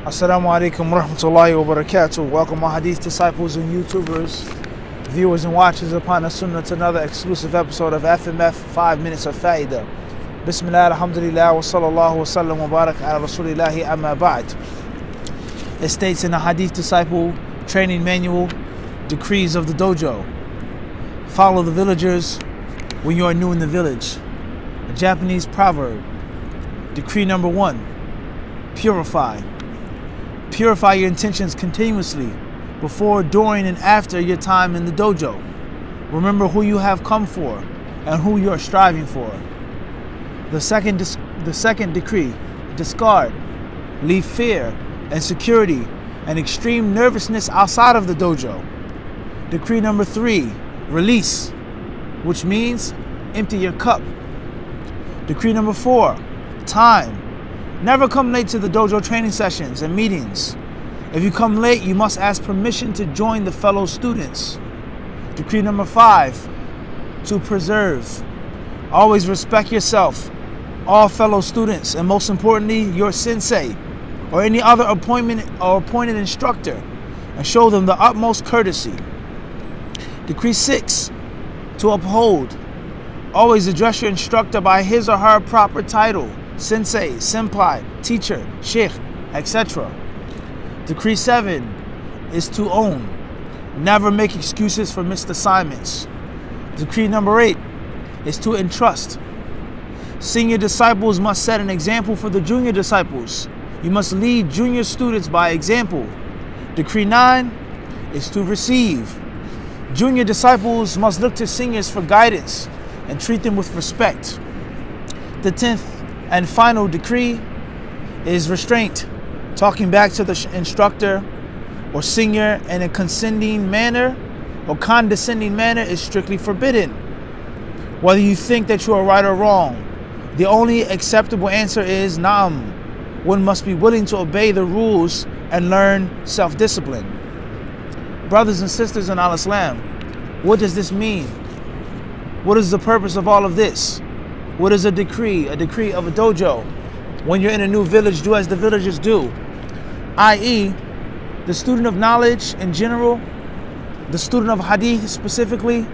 Assalamu alaikum wa rahmatullahi wa barakatuh. Welcome my Hadith disciples and YouTubers, viewers and watchers upon the Sunnah to another exclusive episode of F.M.F 5 Minutes of Fa'idah. Bismillah, alhamdulillah, wa sallallahu wa sallam wa barak ala rasulillahi amma ba'd. It states in the Hadith Disciple Training Manual, Decrees of the Dojo. Follow the villagers when you are new in the village. A Japanese proverb. Decree number 1, purify. Purify your intentions continuously before, during, and after your time in the dojo. Remember who you have come for and who you are striving for. The second decree, discard, leave fear, insecurity, and extreme nervousness outside of the dojo. Decree number 3, release, which means empty your cup. Decree number 4, time. Never come late to the dojo training sessions and meetings. If you come late, you must ask permission to join the fellow students. Decree number 5, to preserve. Always respect yourself, all fellow students, and most importantly, your sensei or any other appointed instructor, and show them the utmost courtesy. Decree 6, to uphold. Always address your instructor by his or her proper title: sensei, senpai, teacher, sheikh, etc. Decree 7 is to own. Never make excuses for missed assignments. Decree number 8 is to entrust. Senior disciples must set an example for the junior disciples. You must lead junior students by example. Decree 9 is to receive. Junior disciples must look to seniors for guidance and treat them with respect. The 10th and final decree is restraint. Talking back to the instructor or senior in a condescending manner is strictly forbidden. Whether you think that you are right or wrong, the only acceptable answer is na'am. One must be willing to obey the rules and learn self-discipline. Brothers and sisters in Al-Islam, what does this mean? What is the purpose of all of this? What is a decree? A decree of a dojo. When you're in a new village, do as the villagers do. I.e., the student of knowledge in general, the student of hadith specifically,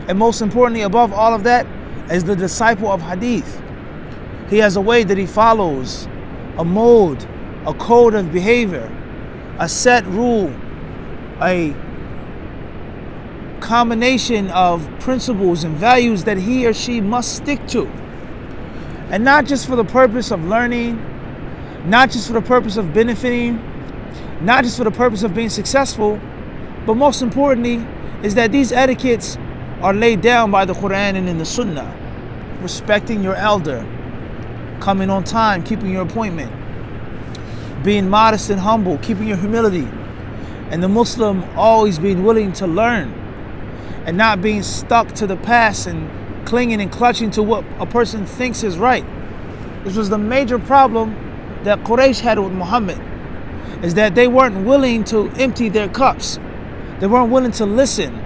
and most importantly above all of that, is the disciple of hadith. He has a way that he follows, a mode, a code of behavior, a set rule, a combination of principles and values that he or she must stick to. And not just for the purpose of learning, not just for the purpose of benefiting, not just for the purpose of being successful, but most importantly is that these etiquettes are laid down by the Quran and in the Sunnah. Respecting your elder, coming on time, keeping your appointment, being modest and humble, keeping your humility, and the Muslim always being willing to learn and not being stuck to the past and clinging and clutching to what a person thinks is right. This was the major problem that Quraysh had with Muhammad, is that they weren't willing to empty their cups. They weren't willing to listen.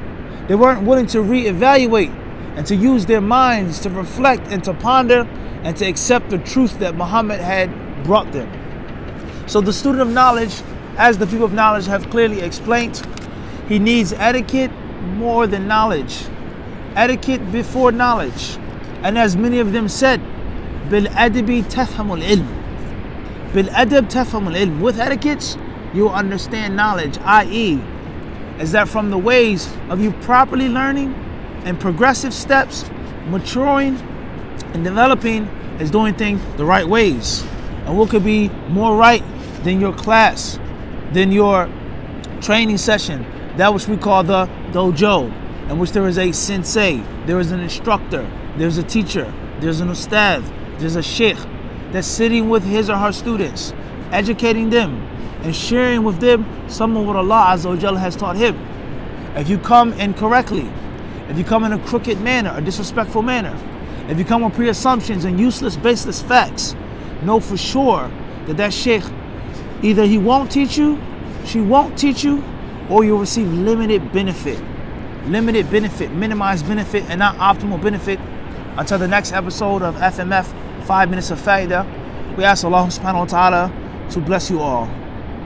They weren't willing to reevaluate and to use their minds to reflect and to ponder and to accept the truth that Muhammad had brought them. So the student of knowledge, as the people of knowledge have clearly explained, he needs etiquette more than knowledge. Etiquette before knowledge. And as many of them said, bil-adabi tafhamul ilm. Bil-adab tafhamul ilm. With etiquettes, you understand knowledge, i.e., is that from the ways of you properly learning and progressive steps, maturing and developing, is doing things the right ways. And what could be more right than your class, than your training session, that which we call the dojo, in which there is a sensei, there is an instructor, there's a teacher, there's an ustad, there's a sheikh that's sitting with his or her students, educating them and sharing with them some of what Allah Azza wa Jalla has taught him. If you come incorrectly, if you come in a crooked manner, a disrespectful manner, if you come with pre-assumptions and useless, baseless facts, know for sure that that sheikh, either he won't teach you, she won't teach you, or you'll receive limited benefit, minimized benefit, and not optimal benefit. Until the next episode of F.M.F 5 Minutes of Fa'idah, we ask Allah subhanahu wa ta'ala to bless you all.